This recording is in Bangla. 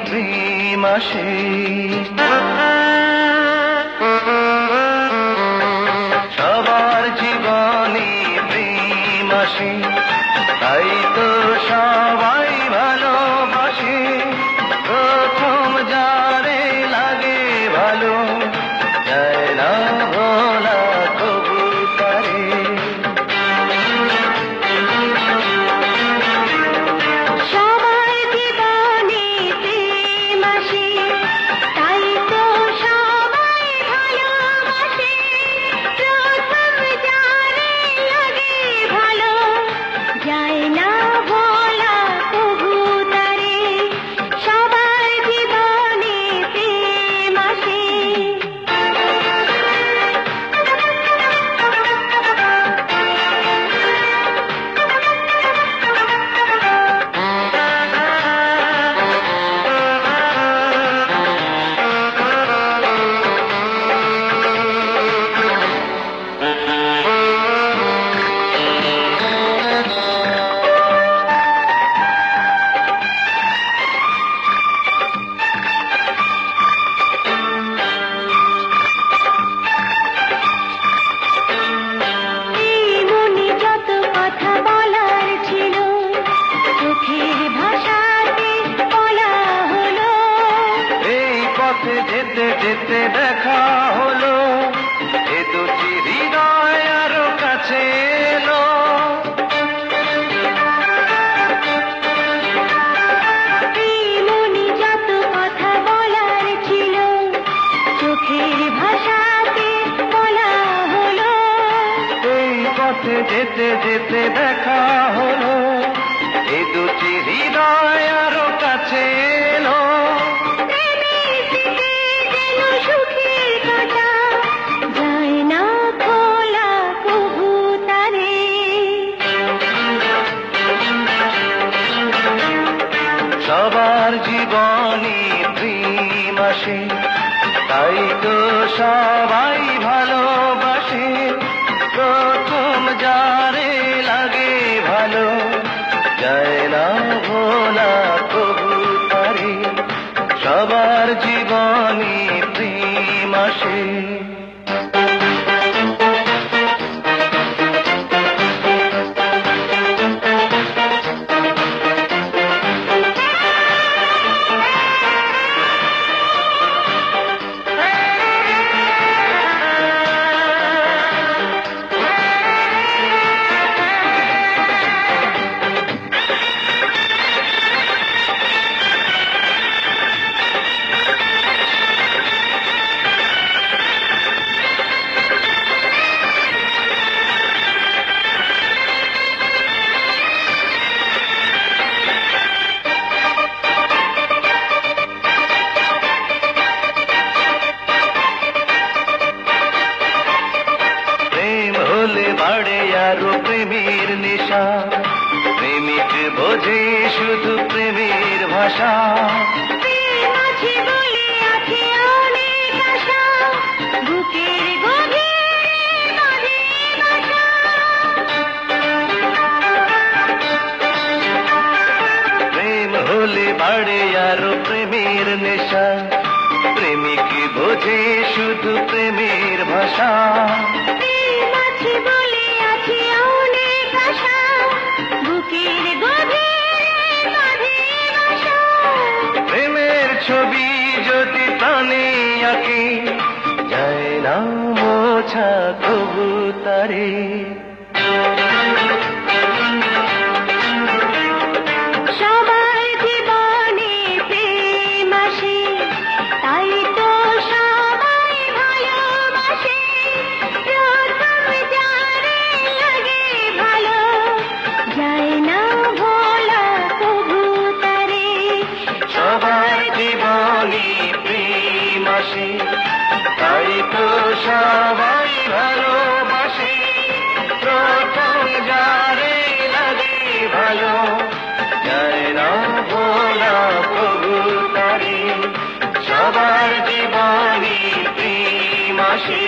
প্রেম আসে। সবার জীবনে প্রেম আসে, তাই তো সবাই ভালোবাসে। প্রথম যারে লাগে ভালো, যায় না ভোলা কবু তারে। সবার জীবনে প্রেম আসে, তাই তো সবাই ভালোবাসে। প্রথম যারে লাগে ভালো, যায় না ভোলা কবু তারে। সবার জীবনে প্রেম আসে। এই মনে যত কথা বলার ছিল, চোখের ভাষাতে বলা হলো। এই পথে যেতে যেতে দেখা হলো, এ দুটি হৃদয় আরো কাছে এলো। এই মনে যত কথা বলার ছিল, চোখের ভাষাতে বলা হলো। এই পথে যেতে যেতে দেখা হলো, এ দুটি হৃদয় আরো কাছে এলো। প্রেমের দিকে যেন সুখের কাঁটা, যায় না খোলা কবু তারে। সবার জীবনে প্রেম আসে, তাই তো সবাই ভালোবাসে। প্রথম যারে লাগে ভালো, যায় না ভোলা কবু তারে। সবার জীবনে প্রেম আসে। প্রেম হলে বাড়ে আরো প্রেমের নেশা, প্রেমিক বোঝে শুধু প্রেমের ভাষা। প্রেম আছে বলে আছে অনেক আশা, বুকের গভীরে বাঁধে বাসা। প্রেম হলে বাড়ে আরো প্রেমের নেশা, প্রেমিক বোঝে শুধু প্রেমের ভাষা। প্রেম আছে বলে আছে অনেক আশা, বুকের গভীরে বাঁধে বাসা। প্রেমের ছবি যদি প্রাণে আঁকে, যায় না মোছা কবু তারে। সবার জীবনে প্রেম আসে, তাই তো সবাই ভালোবাসে। প্রথম যারে লাগে ভালো, যায় না ভোলা কবু তারে। সবার জীবনে প্রেম আসে, তাই তো সবাই ভালোবাসে। প্রথম যারে লাগে ভালো, যায় না ভোলা কবু তারে। সবার জীবনে প্রেম আসে।